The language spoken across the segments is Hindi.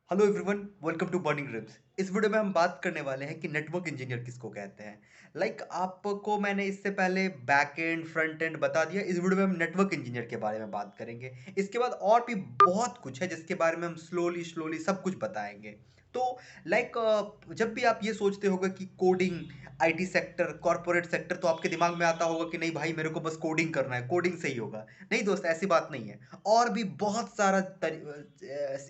Hello everyone, welcome to burning dreams. इस वीडियो में हम बात करने वाले हैं कि नेटवर्क इंजीनियर किसको कहते हैं। आपको मैंने इससे पहले बैक एंड फ्रंट एंड बता दिया। इस वीडियो में हम नेटवर्क इंजीनियर के बारे में बात करेंगे। इसके बाद और भी बहुत कुछ है जिसके बारे में हम स्लोली स्लोली सब कुछ बताएंगे। तो जब भी आप ये सोचते होगा कि coding, IT sector, corporate sector, तो आपके दिमाग में आता होगा कि नहीं भाई, मेरे को बस कोडिंग करना है, कोडिंग सही होगा। नहीं दोस्त, ऐसी बात नहीं है। और भी बहुत सारा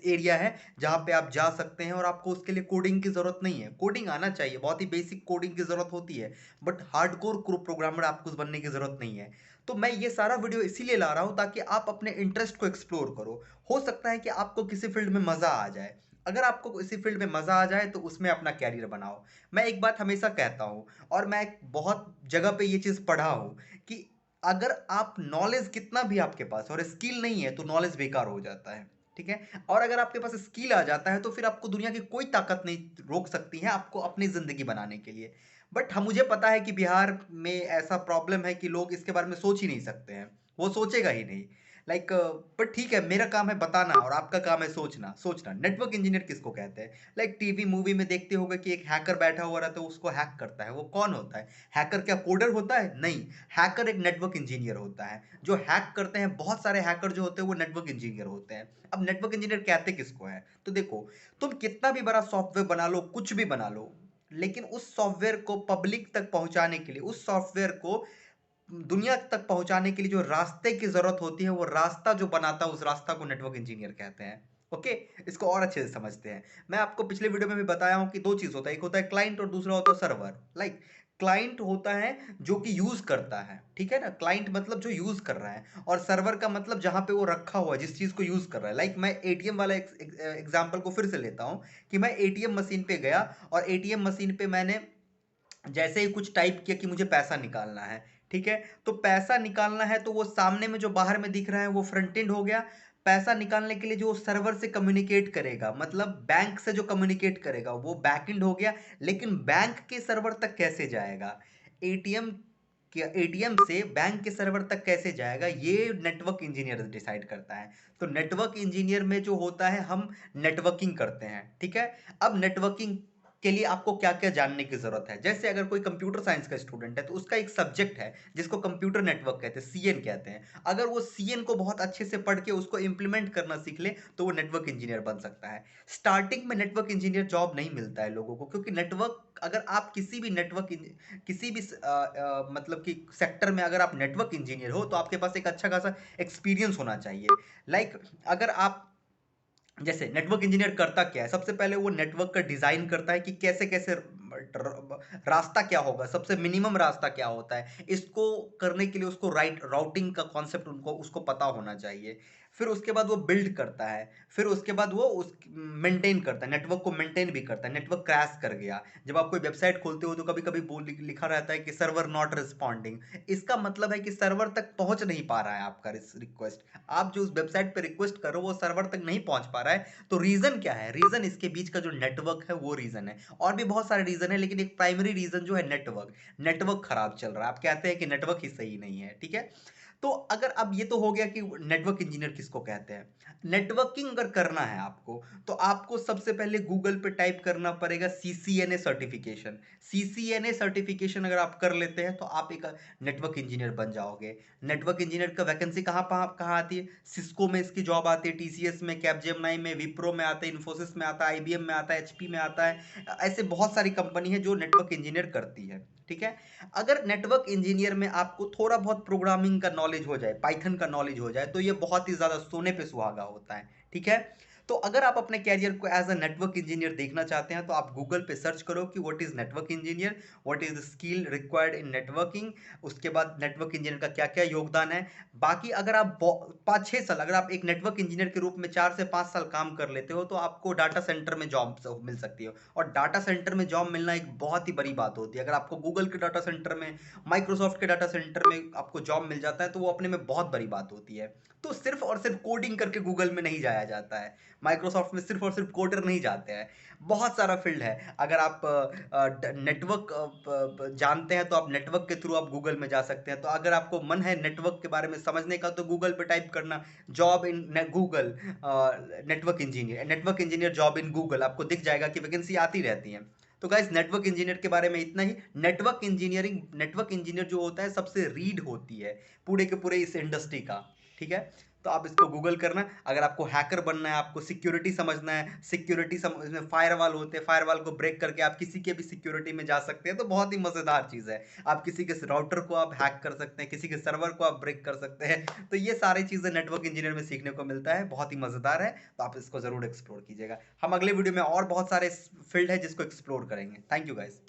एरिया है जहाँ पे आप जा सकते हैं और आपको उसके लिए कोडिंग की ज़रूरत नहीं है। कोडिंग आना चाहिए, बहुत ही बेसिक कोडिंग की ज़रूरत होती है, बट हार्डकोर प्रोग्रामर आपको बनने की ज़रूरत नहीं है। तो मैं ये सारा वीडियो इसीलिए ला रहा हूँ ताकि आप अपने इंटरेस्ट को एक्सप्लोर करो। हो सकता है कि आपको किसी फील्ड में मज़ा आ जाए। अगर आपको किसी फील्ड में मज़ा आ जाए तो उसमें अपना कैरियर बनाओ। मैं एक बात हमेशा कहता हूँ, और मैं बहुत जगह पे ये चीज़ पढ़ा हूँ कि अगर आप नॉलेज कितना भी आपके पास और स्किल नहीं है तो नॉलेज बेकार हो जाता है। ठीक है। और अगर आपके पास स्किल आ जाता है तो फिर आपको दुनिया की कोई ताकत नहीं रोक सकती है आपको अपनी ज़िंदगी बनाने के लिए। बट हम मुझे पता है कि बिहार में ऐसा प्रॉब्लम है कि लोग इसके बारे में सोच ही नहीं सकते हैं। वो सोचेगा ही नहीं। बट ठीक है, मेरा काम है बताना और आपका काम है सोचना सोचना। नेटवर्क इंजीनियर किसको कहते हैं? टीवी मूवी में देखते होगा कि एक हैकर बैठा हुआ रहता है, उसको हैक करता है। वो कौन होता है? हैकर क्या कोडर होता है? नहीं। हैकर एक नेटवर्क इंजीनियर होता है। जो हैक करते हैं, बहुत सारे हैकर जो होते हैं वो नेटवर्क इंजीनियर होते हैं। अब नेटवर्क इंजीनियर कहते किसको है? तो देखो, तुम कितना भी बड़ा सॉफ्टवेयर बना लो, कुछ भी बना लो, लेकिन उस सॉफ्टवेयर को पब्लिक तक पहुंचाने के लिए, उस सॉफ्टवेयर को दुनिया तक पहुंचाने के लिए जो रास्ते की जरूरत होती है, वो रास्ता जो बनाता है उस रास्ता को नेटवर्क इंजीनियर कहते हैं। ओके। इसको और अच्छे से समझते हैं। मैं आपको पिछले वीडियो में भी बताया हूं कि दो चीज होता है, एक होता है क्लाइंट और दूसरा होता है सर्वर। क्लाइंट होता है जो कि यूज करता है, ठीक है ना। क्लाइंट मतलब जो यूज कर रहा है, और सर्वर का मतलब जहां पे वो रखा हुआ है, जिस चीज को यूज कर रहा है। मैं एटीएम वाला एग्जांपल को फिर से लेता हूं कि मैं एटीएम मशीन पे गया और एटीएम मशीन पे मैंने जैसे ही कुछ टाइप किया कि मुझे पैसा निकालना है। ठीक है। तो पैसा निकालना है तो वो सामने में जो बाहर में दिख रहा है वो फ्रंट एंड हो गया। पैसा निकालने के लिए जो सर्वर से कम्युनिकेट करेगा, मतलब बैंक से जो कम्युनिकेट करेगा, वो बैक एंड हो गया। लेकिन बैंक के सर्वर तक कैसे जाएगा? एटीएम एटीएम से बैंक के सर्वर तक कैसे जाएगा, ये नेटवर्क इंजीनियर डिसाइड करता है। तो नेटवर्क इंजीनियर में जो होता है, हम नेटवर्किंग करते हैं। ठीक है। अब नेटवर्किंग के लिए आपको क्या क्या जानने की जरूरत है? जैसे अगर कोई कंप्यूटर साइंस का स्टूडेंट है तो उसका एक सब्जेक्ट है जिसको कंप्यूटर नेटवर्क कहते हैं, सीएन कहते हैं। अगर वो सीएन को बहुत अच्छे से पढ़ के उसको इंप्लीमेंट करना सीख ले तो वो नेटवर्क इंजीनियर बन सकता है। स्टार्टिंग में नेटवर्क इंजीनियर जॉब नहीं मिलता है लोगों को, क्योंकि नेटवर्क, अगर आप किसी भी किसी भी मतलब कि सेक्टर में अगर आप नेटवर्क इंजीनियर हो तो आपके पास एक अच्छा खासा एक्सपीरियंस होना चाहिए। अगर आप, जैसे नेटवर्क इंजीनियर करता क्या है? सबसे पहले वो नेटवर्क का डिजाइन करता है कि कैसे कैसे रास्ता क्या होगा, सबसे मिनिमम रास्ता क्या होता है। इसको करने के लिए उसको राउटिंग का कॉन्सेप्ट उनको उसको पता होना चाहिए। फिर उसके बाद वो बिल्ड करता है। फिर उसके बाद वो उस मेंटेन करता है, नेटवर्क को मेंटेन भी करता है। नेटवर्क क्रैश कर गया, जब आप कोई वेबसाइट खोलते हो तो कभी कभी लिखा रहता है कि सर्वर नॉट रिस्पॉन्डिंग। इसका मतलब है कि सर्वर तक पहुंच नहीं पा रहा है आपका रिक्वेस्ट। आप जो उस वेबसाइट पे रिक्वेस्ट करो वो सर्वर तक नहीं पहुंच पा रहा है। तो रीजन क्या है? रीजन इसके बीच का जो नेटवर्क है वो रीजन है। और भी बहुत सारे रीजन है, लेकिन एक प्राइमरी रीजन जो है नेटवर्क। नेटवर्क खराब चल रहा है, आप कहते हैं कि नेटवर्क ही सही नहीं है। ठीक है। तो अगर अब ये तो हो गया कि नेटवर्क इंजीनियर किसको कहते हैं। नेटवर्किंग अगर करना है आपको, तो आपको सबसे पहले गूगल पे टाइप करना पड़ेगा सीसीएनए सर्टिफिकेशन। सीसीएनए सर्टिफिकेशन अगर आप कर लेते हैं तो आप एक नेटवर्क इंजीनियर बन जाओगे। नेटवर्क इंजीनियर का वैकेंसी कहाँ आती है? सिस्को में इसकी जॉब आती है, टीसीएस में, कैपजेमिनाई में, विप्रो में आता है, इन्फोसिस में आता है, आईबीएम में आता है, एचपी में आता है। ऐसे बहुत सारी कंपनी है जो नेटवर्क इंजीनियर करती है। ठीक है। अगर नेटवर्क इंजीनियर में आपको थोड़ा बहुत प्रोग्रामिंग का नॉलेज हो जाए, पाइथन का नॉलेज हो जाए, तो ये बहुत ही ज्यादा सोने पे सुहागा होता है। ठीक है। तो अगर आप अपने कैरियर को एज अ नेटवर्क इंजीनियर देखना चाहते हैं तो आप गूगल पे सर्च करो कि what is network engineer, what is the skill required in networking. उसके बाद नेटवर्क इंजीनियर का क्या क्या योगदान है। बाकी अगर आप 5-6 साल, अगर आप एक नेटवर्क इंजीनियर के रूप में 4 से 5 साल काम कर लेते हो तो आपको डाटा सेंटर में जॉब मिल सकती है। और डाटा सेंटर में जॉब मिलना एक बहुत ही बड़ी बात होती है। अगर आपको गूगल के डाटा सेंटर में, माइक्रोसॉफ्ट के डाटा सेंटर में आपको जॉब मिल जाता है तो वो अपने में बहुत बड़ी बात होती है। तो सिर्फ और सिर्फ कोडिंग करके गूगल में नहीं जाया जाता है, माइक्रोसॉफ्ट में सिर्फ और सिर्फ कोडर नहीं जाते हैं। बहुत सारा फील्ड है। अगर आप नेटवर्क जानते हैं तो आप नेटवर्क के थ्रू आप गूगल में जा सकते हैं। तो अगर आपको मन है नेटवर्क के बारे में समझने का तो गूगल पे टाइप करना job in Google, network engineer job in Google, आपको दिख जाएगा कि वैकेंसी आती रहती है। तो गाइस नेटवर्क इंजीनियर के बारे में इतना ही। नेटवर्क इंजीनियर जो होता है सबसे रीड होती है पूरे के पूरे इस इंडस्ट्री का। ठीक है, तो आप इसको गूगल करना। अगर आपको हैकर बनना है, आपको सिक्योरिटी समझना है, इसमें फायरवॉल होते हैं, फायरवॉल को ब्रेक करके आप किसी के भी सिक्योरिटी में जा सकते हैं, तो बहुत ही मजेदार चीज है। आप किसी के राउटर को आप हैक कर सकते हैं, किसी के सर्वर को आप ब्रेक कर सकते हैं। तो ये सारी चीजें नेटवर्क इंजीनियर में सीखने को मिलता है, बहुत ही मजेदार है। तो आप इसको जरूर एक्सप्लोर कीजिएगा। हम अगले वीडियो में और बहुत सारे फील्ड है जिसको एक्सप्लोर करेंगे। Thank you guys.